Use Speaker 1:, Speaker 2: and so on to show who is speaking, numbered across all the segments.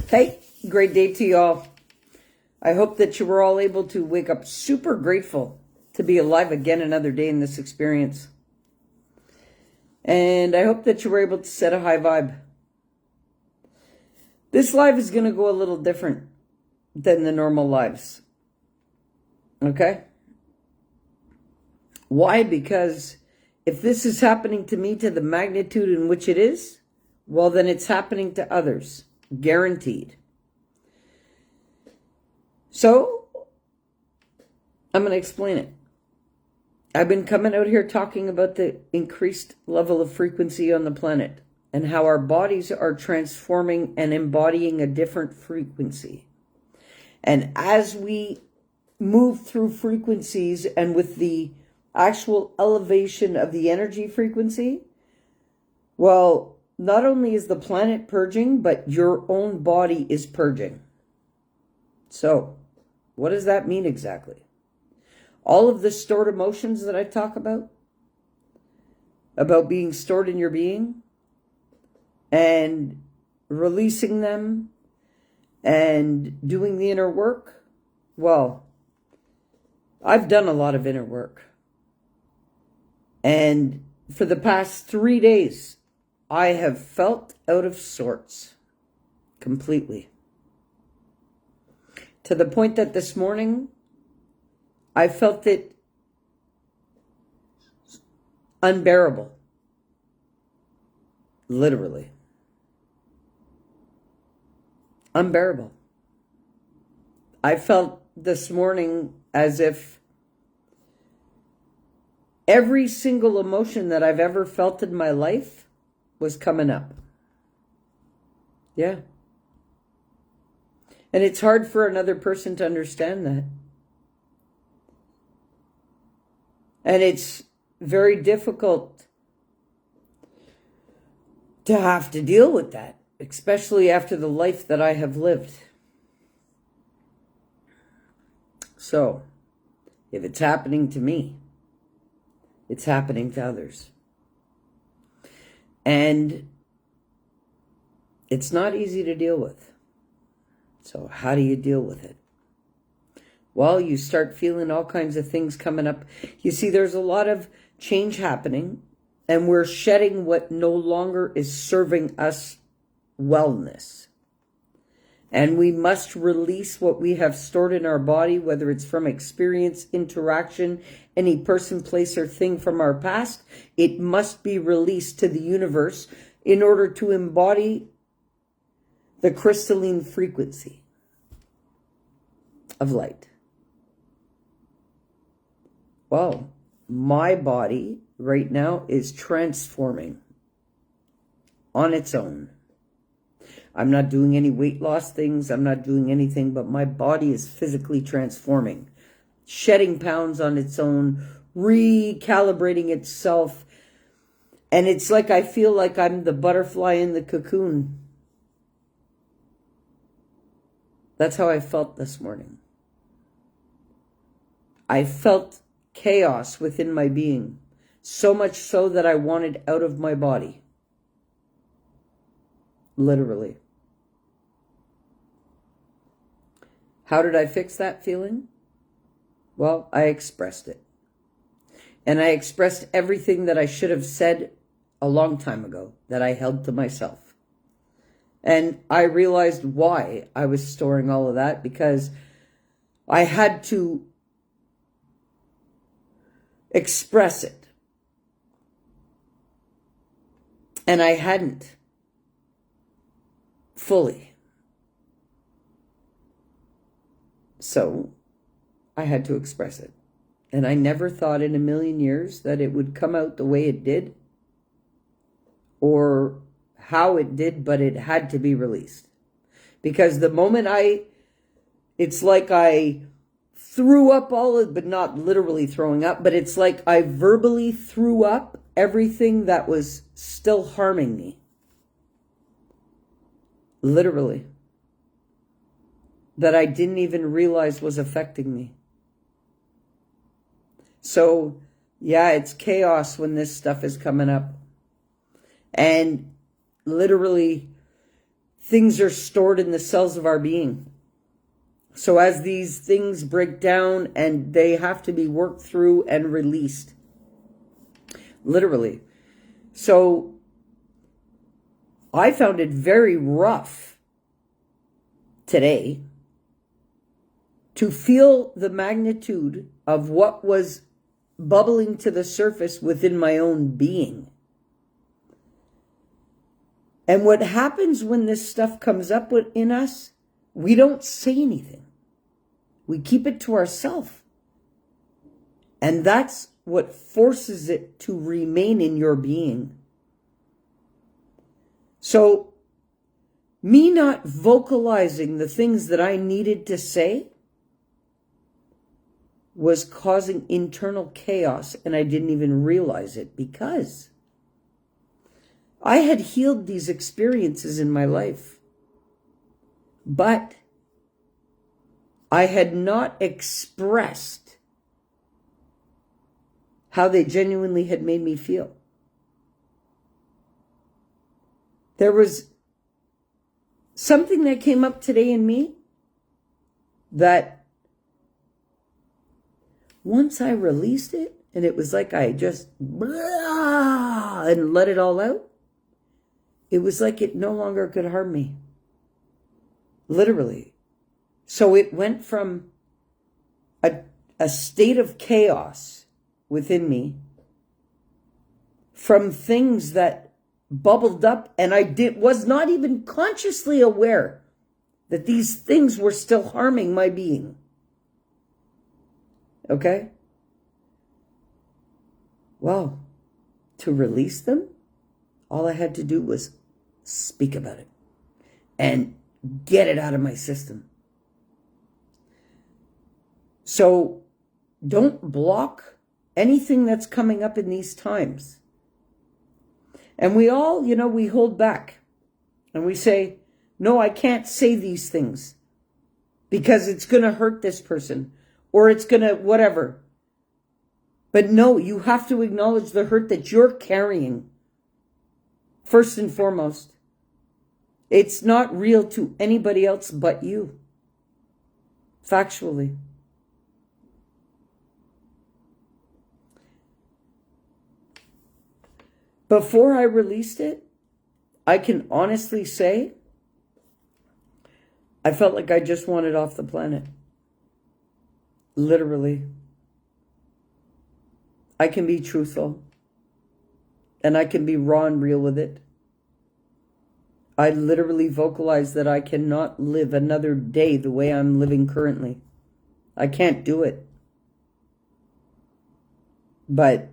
Speaker 1: Hey, great day to y'all. I hope that you were all able to wake up super grateful to be alive again another day in this experience. And I hope that you were able to set a high vibe. This live is going to go a little different than the normal lives. Okay? Why? Because if this is happening to me to the magnitude in which it is, well, then it's happening to others. Guaranteed. So, I'm going to explain it. I've been coming out here talking about the increased level of frequency on the planet and how our bodies are transforming and embodying a different frequency. And as we move through frequencies and with the actual elevation of the energy frequency, well, not only is the planet purging, but your own body is purging. So, what does that mean exactly? All of the stored emotions that I talk about being stored in your being and releasing them and doing the inner work, well, I've done a lot of inner work. And for the past 3 days, I have felt out of sorts completely. To the point that this morning, I felt it unbearable. Literally. Unbearable. I felt this morning as if every single emotion that I've ever felt in my life was coming up. Yeah. And it's hard for another person to understand that. And it's very difficult to have to deal with that, especially after the life that I have lived. So, if it's happening to me, it's happening to others. And it's not easy to deal with. So how do you deal with it? Well, you start feeling all kinds of things coming up. You see, there's a lot of change happening, and we're shedding what no longer is serving us wellness. And we must release what we have stored in our body, whether it's from experience, interaction, any person, place, or thing from our past. It must be released to the universe in order to embody the crystalline frequency of light. Well, my body right now is transforming on its own. I'm not doing any weight loss things. I'm not doing anything, but my body is physically transforming, shedding pounds on its own, recalibrating itself. And it's like I feel like I'm the butterfly in the cocoon. That's how I felt this morning. I felt chaos within my being, so much so that I wanted out of my body. Literally. How did I fix that feeling? Well, I expressed it. And I expressed everything that I should have said a long time ago that I held to myself. And I realized why I was storing all of that, because I had to express it. And I hadn't fully. So I had to express it. And I never thought in a million years that it would come out the way it did or how it did, but it had to be released. Because the moment it's like I threw up but not literally throwing up, but it's like I verbally threw up everything that was still harming me. Literally. That I didn't even realize was affecting me. So, yeah, it's chaos when this stuff is coming up. And literally, things are stored in the cells of our being. So as these things break down and they have to be worked through and released, literally. So I found it very rough today to feel the magnitude of what was bubbling to the surface within my own being. And what happens when this stuff comes up in us, we don't say anything. We keep it to ourselves. And that's what forces it to remain in your being. So, me not vocalizing the things that I needed to say was causing internal chaos, and I didn't even realize it because I had healed these experiences in my life, but I had not expressed how they genuinely had made me feel. There was something that came up today in me that once I released it, and it was like I just and let it all out, it was like it no longer could harm me. Literally. So it went from a state of chaos within me, from things that bubbled up, and I was not even consciously aware that these things were still harming my being. Okay? Well, to release them, all I had to do was speak about it and get it out of my system. So don't block anything that's coming up in these times. And we all, we hold back and we say, no, I can't say these things because it's going to hurt this person or it's going to whatever. But no, you have to acknowledge the hurt that you're carrying. First and foremost, it's not real to anybody else but you. Factually. Before I released it, I can honestly say, I felt like I just wanted off the planet. Literally. I can be truthful. And I can be raw and real with it. I literally vocalize that I cannot live another day the way I'm living currently. I can't do it. But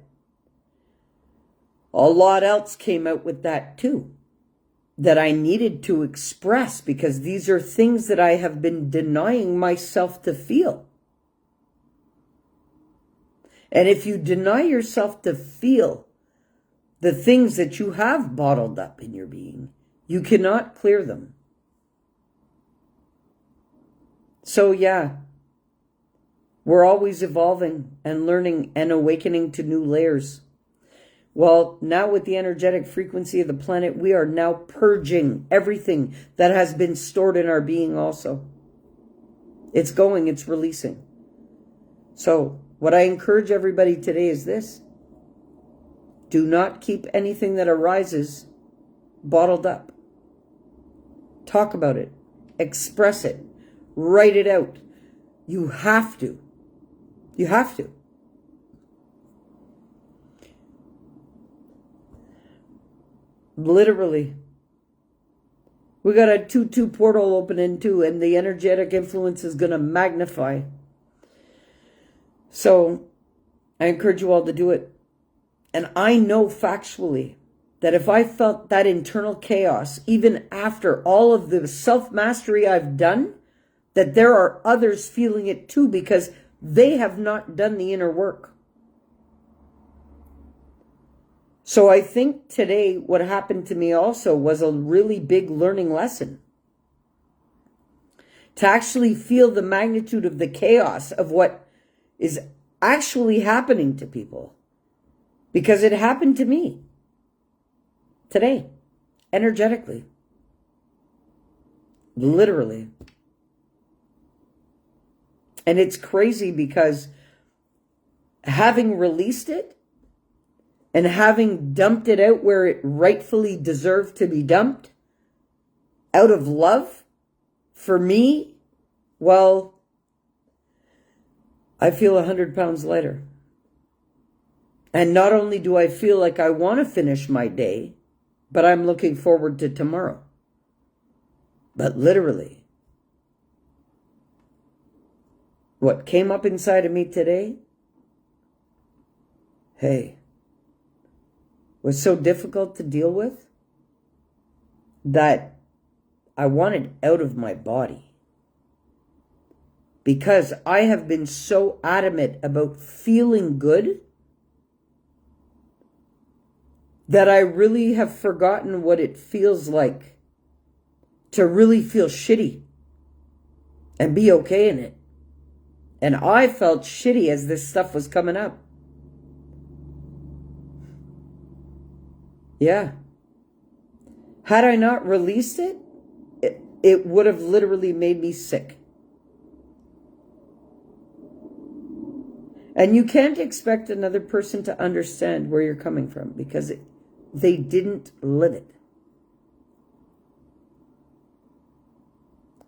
Speaker 1: a lot else came out with that too, that I needed to express because these are things that I have been denying myself to feel. And if you deny yourself to feel the things that you have bottled up in your being, you cannot clear them. So yeah, we're always evolving and learning and awakening to new layers. Well, now with the energetic frequency of the planet, we are now purging everything that has been stored in our being also. It's going, it's releasing. So what I encourage everybody today is this. Do not keep anything that arises bottled up. Talk about it. Express it. Write it out. You have to. You have to. Literally. We got a 2-2 portal opening too, and the energetic influence is going to magnify. So I encourage you all to do it. And I know factually that if I felt that internal chaos, even after all of the self-mastery I've done, that there are others feeling it too because they have not done the inner work. So I think today what happened to me also was a really big learning lesson. To actually feel the magnitude of the chaos of what is actually happening to people. Because it happened to me today, energetically. Literally. And it's crazy because having released it and having dumped it out where it rightfully deserved to be dumped, out of love, for me, well, I feel 100 pounds lighter. And not only do I feel like I want to finish my day, but I'm looking forward to tomorrow. But literally, what came up inside of me today, hey, was so difficult to deal with that I wanted out of my body. Because I have been so adamant about feeling good that I really have forgotten what it feels like to really feel shitty and be okay in it. And I felt shitty as this stuff was coming up. Yeah. Had I not released it, it would have literally made me sick. And you can't expect another person to understand where you're coming from because they didn't live it.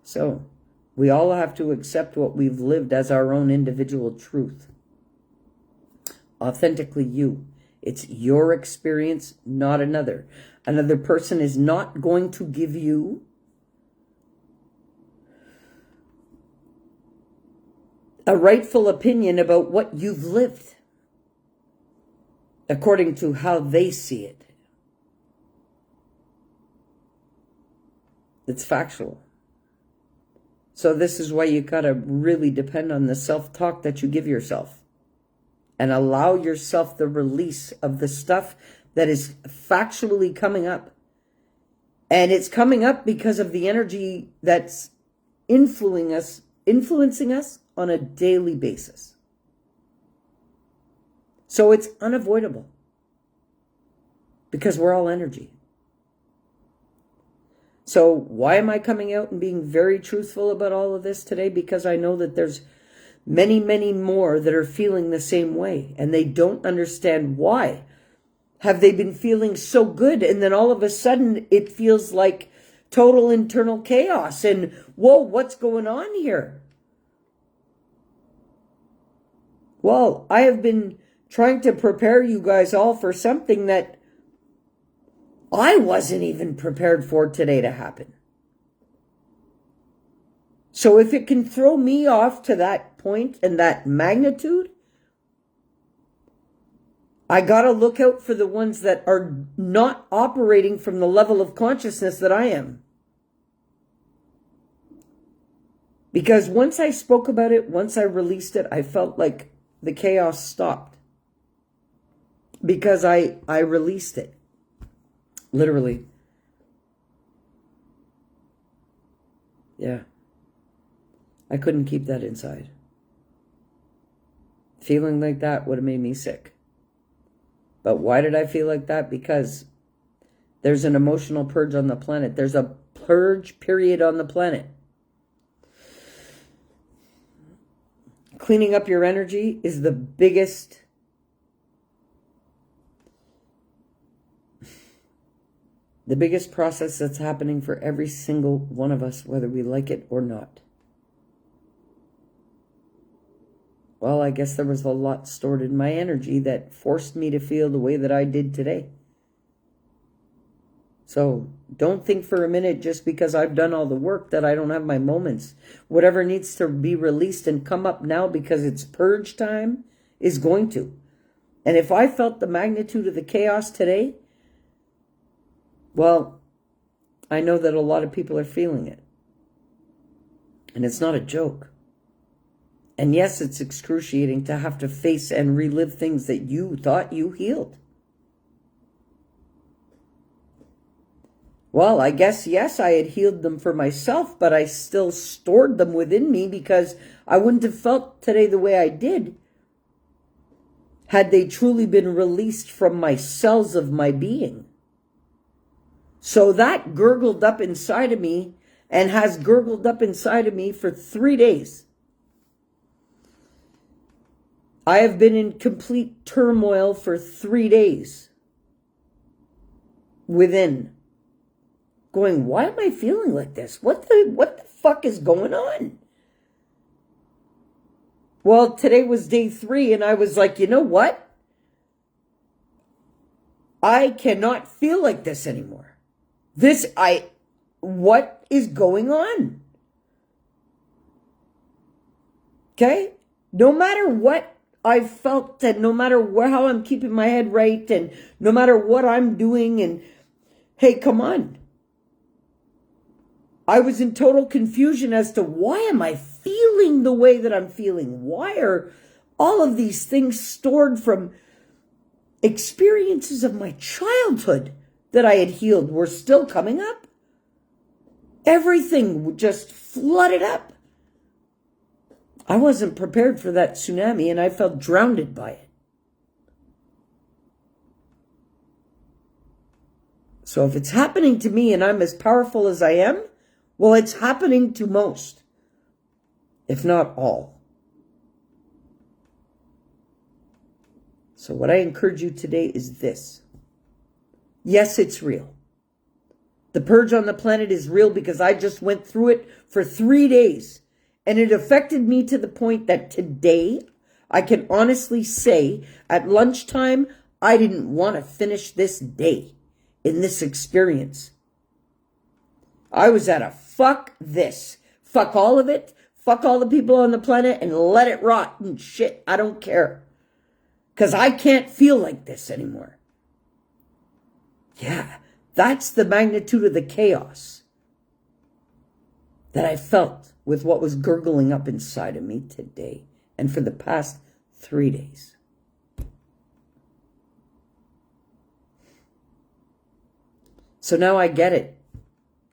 Speaker 1: So, we all have to accept what we've lived as our own individual truth. Authentically you. It's your experience, not another. Another person is not going to give you a rightful opinion about what you've lived according to how they see it. It's factual. So this is why you gotta really depend on the self-talk that you give yourself and allow yourself the release of the stuff that is factually coming up. And it's coming up because of the energy that's influencing us on a daily basis. So it's unavoidable because we're all energy. So why am I coming out and being very truthful about all of this today? Because I know that there's many, many more that are feeling the same way and they don't understand why. Have they been feeling so good and then all of a sudden it feels like total internal chaos and whoa, what's going on here? Well, I have been trying to prepare you guys all for something that I wasn't even prepared for today to happen. So if it can throw me off to that point and that magnitude, I gotta look out for the ones that are not operating from the level of consciousness that I am. Because once I spoke about it, once I released it, I felt like the chaos stopped. Because I released it. Literally. Yeah. I couldn't keep that inside. Feeling like that would have made me sick. But why did I feel like that? Because there's an emotional purge on the planet. There's a purge period on the planet. Cleaning up your energy is the biggest process that's happening for every single one of us, whether we like it or not. Well, I guess there was a lot stored in my energy that forced me to feel the way that I did today. So don't think for a minute just because I've done all the work that I don't have my moments. Whatever needs to be released and come up now because it's purge time is going to. And if I felt the magnitude of the chaos today, well, I know that a lot of people are feeling it. And it's not a joke. And yes, it's excruciating to have to face and relive things that you thought you healed. Well, I guess, yes, I had healed them for myself, but I still stored them within me because I wouldn't have felt today the way I did had they truly been released from my cells of my being. So that gurgled up inside of me and has gurgled up inside of me for 3 days. I have been in complete turmoil for 3 days within. Going, why am I feeling like this? What the fuck is going on? Well, today was day 3, and I was like, you know what? I cannot feel like this anymore. What is going on? Okay? No matter what I've felt, and no matter how I'm keeping my head right, and no matter what I'm doing, and hey, come on. I was in total confusion as to why am I feeling the way that I'm feeling? Why are all of these things stored from experiences of my childhood that I had healed were still coming up? Everything just flooded up. I wasn't prepared for that tsunami, and I felt drowned by it. So if it's happening to me and I'm as powerful as I am, well, it's happening to most, if not all. So what I encourage you today is this. Yes, it's real. The purge on the planet is real because I just went through it for 3 days. And it affected me to the point that today, I can honestly say, at lunchtime, I didn't want to finish this day in this experience. I was at a fuck this. Fuck all of it. Fuck all the people on the planet and let it rot and shit. I don't care. Because I can't feel like this anymore. Yeah, that's the magnitude of the chaos that I felt with what was gurgling up inside of me today and for the past 3 days. So now I get it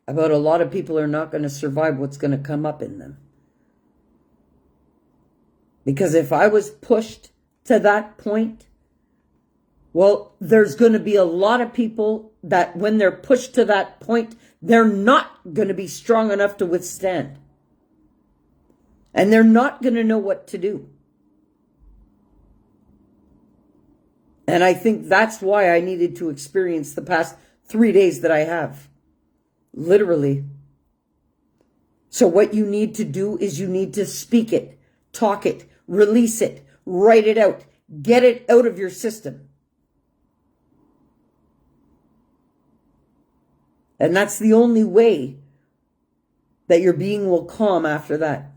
Speaker 1: about a lot of people are not going to survive what's going to come up in them. Because if I was pushed to that point, well, there's going to be a lot of people that when they're pushed to that point, they're not going to be strong enough to withstand. And they're not going to know what to do. And I think that's why I needed to experience the past 3 days that I have. Literally. So what you need to do is you need to speak it, talk it, release it, write it out, get it out of your system. And that's the only way that your being will calm after that.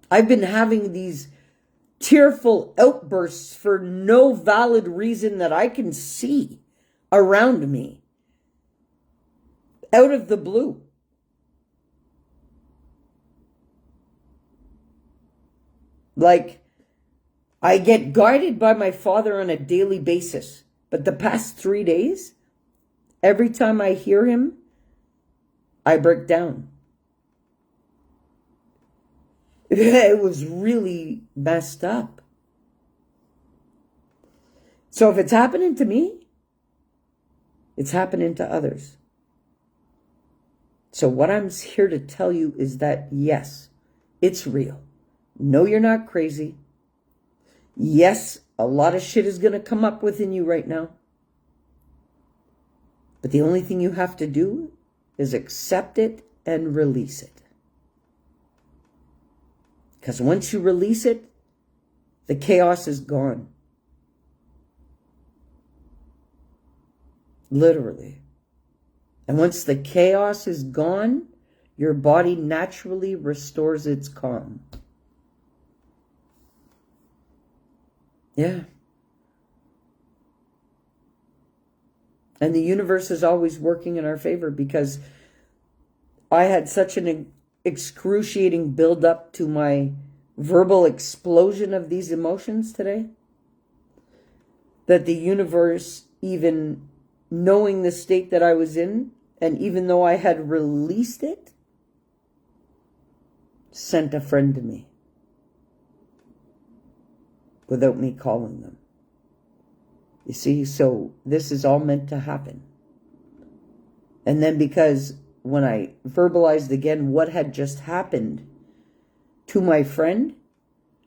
Speaker 1: I've been having these tearful outbursts for no valid reason that I can see around me. Out of the blue. Like, I get guided by my father on a daily basis. But the past 3 days, every time I hear him, I break down. It was really messed up. So if it's happening to me, it's happening to others. So what I'm here to tell you is that, yes, it's real. No, you're not crazy. Yes, a lot of shit is going to come up within you right now. But the only thing you have to do is accept it and release it. Because once you release it, the chaos is gone. Literally. And once the chaos is gone, your body naturally restores its calm. Yeah. And the universe is always working in our favor because I had such an excruciating build-up to my verbal explosion of these emotions today that the universe, even knowing the state that I was in, and even though I had released it, sent a friend to me without me calling them. You see, so this is all meant to happen. And then because when I verbalized again what had just happened to my friend,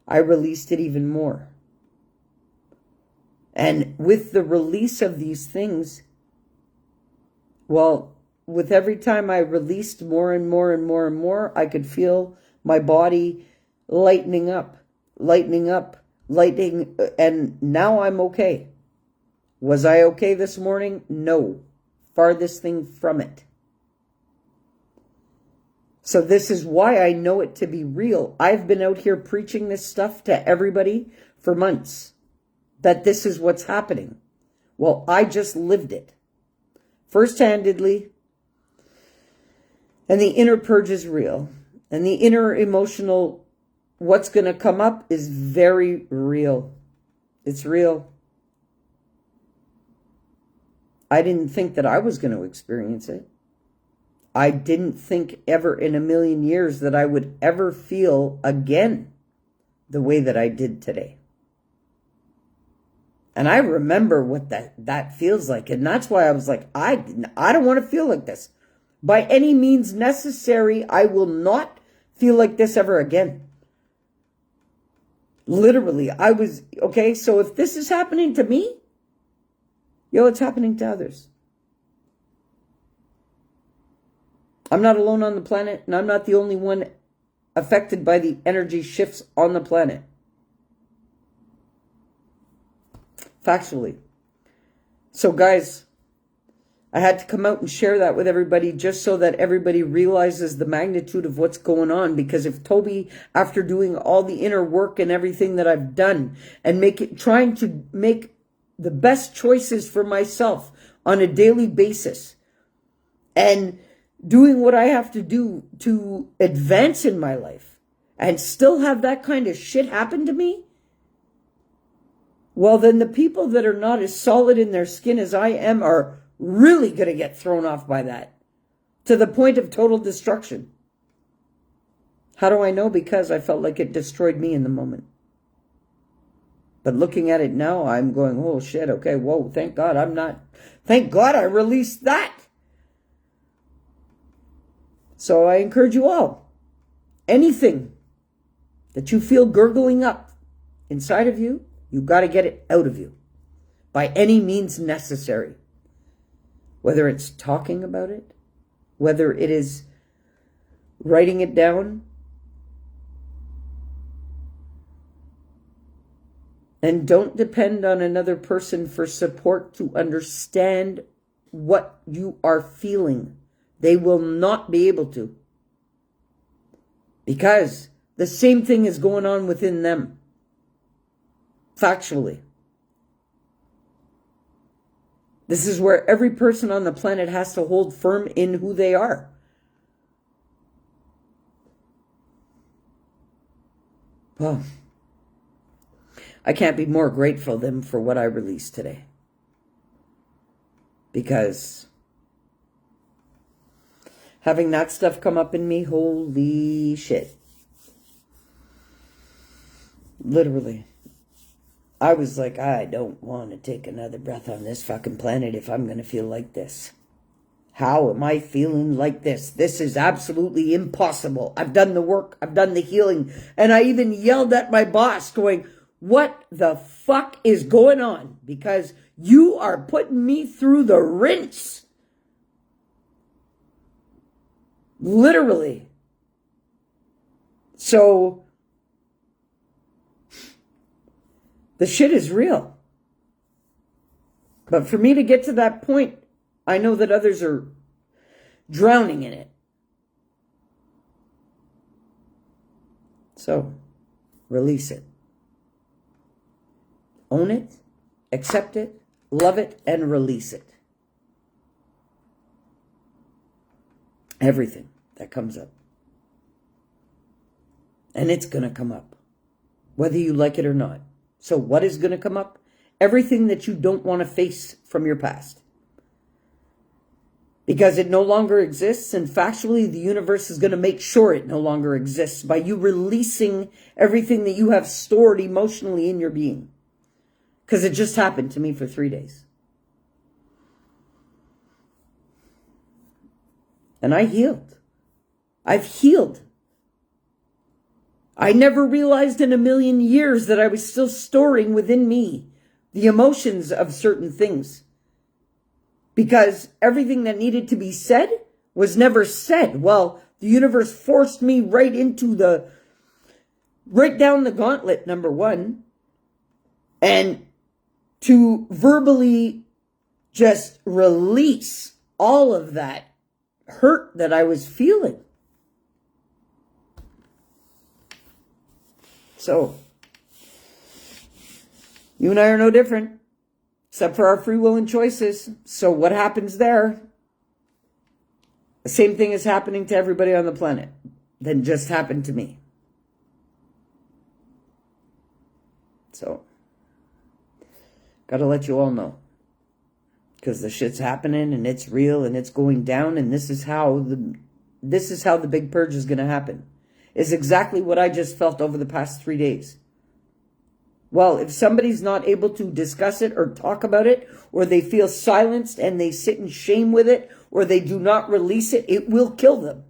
Speaker 1: I released it even more. And with the release of these things, well, with every time I released more and more and more and more, I could feel my body lightening up, and now I'm okay. Was I okay this morning? No. Farthest thing from it. So this is why I know it to be real. I've been out here preaching this stuff to everybody for months, that this is what's happening. Well, I just lived it first-handedly, and the inner purge is real, and the inner emotional, what's going to come up is very real. It's real. I didn't think that I was going to experience it. I didn't think ever in a million years that I would ever feel again the way that I did today. And I remember what that feels like. And that's why I was like, I don't want to feel like this. By any means necessary, I will not feel like this ever again. Literally, I was, okay, so if this is happening to me, it's happening to others. I'm not alone on the planet, and I'm not the only one affected by the energy shifts on the planet. Factually. So guys, I had to come out and share that with everybody just so that everybody realizes the magnitude of what's going on. Because if Tobi, after doing all the inner work and everything that I've done and trying to make the best choices for myself on a daily basis and doing what I have to do to advance in my life and still have that kind of shit happen to me, well, then the people that are not as solid in their skin as I am are really going to get thrown off by that to the point of total destruction. How do I know? Because I felt like it destroyed me in the moment. But looking at it now, I'm going, oh shit, okay, whoa, thank God I released that. So I encourage you all, anything that you feel gurgling up inside of you, you got to get it out of you by any means necessary. Whether it's talking about it, whether it is writing it down. And don't depend on another person for support to understand what you are feeling. They will not be able to. Because the same thing is going on within them. Factually. This is where every person on the planet has to hold firm in who they are. Well, I can't be more grateful than for what I released today. Because having that stuff come up in me, holy shit. Literally. I was like, I don't want to take another breath on this fucking planet if I'm going to feel like this. How am I feeling like this? This is absolutely impossible. I've done the work. I've done the healing. And I even yelled at my boss going, what the fuck is going on? Because you are putting me through the rinse. Literally. So the shit is real. But for me to get to that point, I know that others are drowning in it. So, release it. Own it, accept it, love it, and release it. Everything that comes up. And it's going to come up, whether you like it or not. So what is going to come up? Everything that you don't want to face from your past. Because it no longer exists, and factually the universe is going to make sure it no longer exists by you releasing everything that you have stored emotionally in your being. Because it just happened to me for 3 days. And I healed. I've healed. I never realized in a million years that I was still storing within me the emotions of certain things. Because everything that needed to be said was never said. Well, the universe forced me right down the gauntlet, number one. And to verbally just release all of that hurt that I was feeling. So, you and I are no different, except for our free will and choices. So what happens there? The same thing is happening to everybody on the planet that just happened to me. So, gotta let you all know. Because the shit's happening and it's real and it's going down, and this is how the big purge is gonna happen. Is exactly what I just felt over the past 3 days. Well, if somebody's not able to discuss it or talk about it, or they feel silenced and they sit in shame with it, or they do not release it, it will kill them.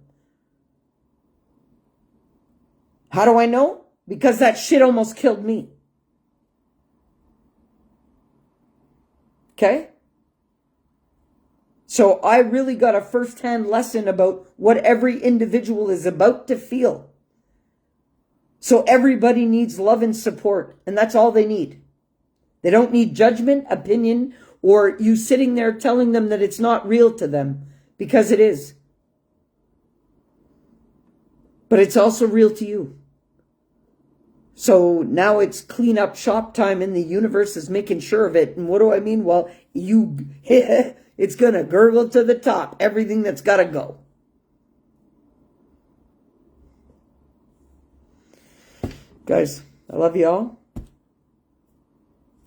Speaker 1: How do I know? Because that shit almost killed me. Okay? So I really got a first-hand lesson about what every individual is about to feel. So everybody needs love and support, and that's all they need. They don't need judgment, opinion, or you sitting there telling them that it's not real to them, because it is. But it's also real to you. So now it's clean up shop time, and the universe is making sure of it. And what do I mean? Well, it's going to gurgle to the top, everything that's got to go. Guys, I love you all.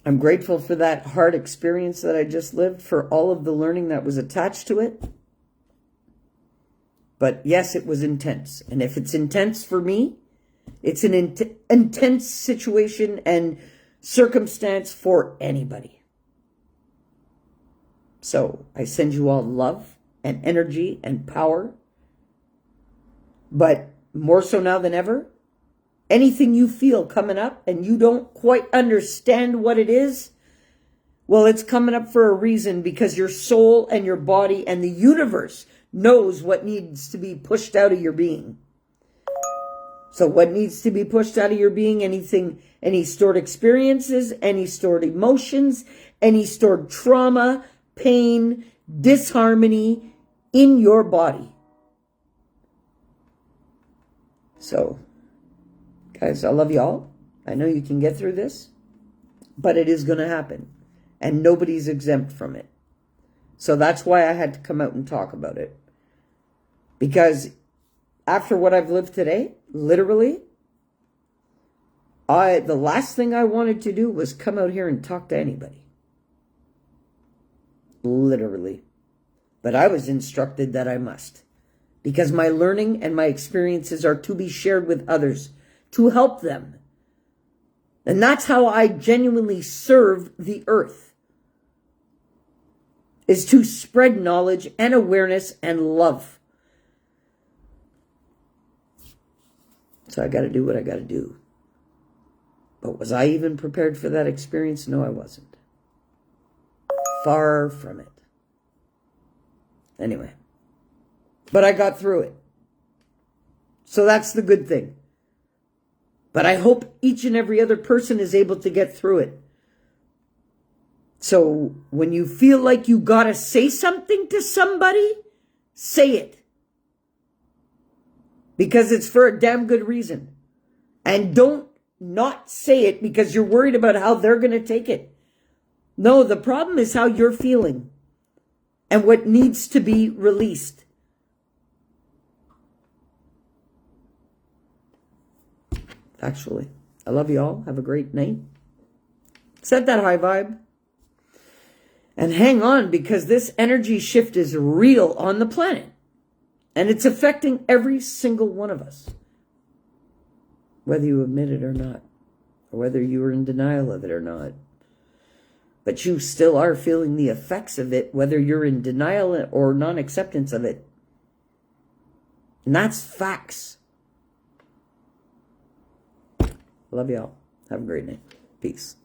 Speaker 1: I'm grateful for that hard experience that I just lived, for all of the learning that was attached to it. But yes, it was intense. And if it's intense for me, it's an intense situation and circumstance for anybody. So I send you all love and energy and power. But more so now than ever, anything you feel coming up and you don't quite understand what it is, well, it's coming up for a reason, because your soul and your body and the universe knows what needs to be pushed out of your being. So what needs to be pushed out of your being? Anything, any stored experiences, any stored emotions, any stored trauma, pain, disharmony in your body. So, guys, I love you all. I know you can get through this, but it is going to happen, and nobody's exempt from it. So that's why I had to come out and talk about it. Because after what I've lived today, literally, the last thing I wanted to do was come out here and talk to anybody. Literally. But I was instructed that I must. Because my learning and my experiences are to be shared with others, to help them. And that's how I genuinely serve the earth, is to spread knowledge and awareness and love. So I got to do what I got to do. But was I even prepared for that experience? No, I wasn't. Far from it. Anyway. But I got through it. So that's the good thing. But I hope each and every other person is able to get through it. So when you feel like you got to say something to somebody, say it. Because it's for a damn good reason. And don't not say it because you're worried about how they're going to take it. No, the problem is how you're feeling and what needs to be released. Actually, I love you all. Have a great night. Set that high vibe. And hang on, because this energy shift is real on the planet. And it's affecting every single one of us. Whether you admit it or not. Or whether you are in denial of it or not. But you still are feeling the effects of it, whether you're in denial or non-acceptance of it. And that's facts. Love y'all. Have a great night. Peace.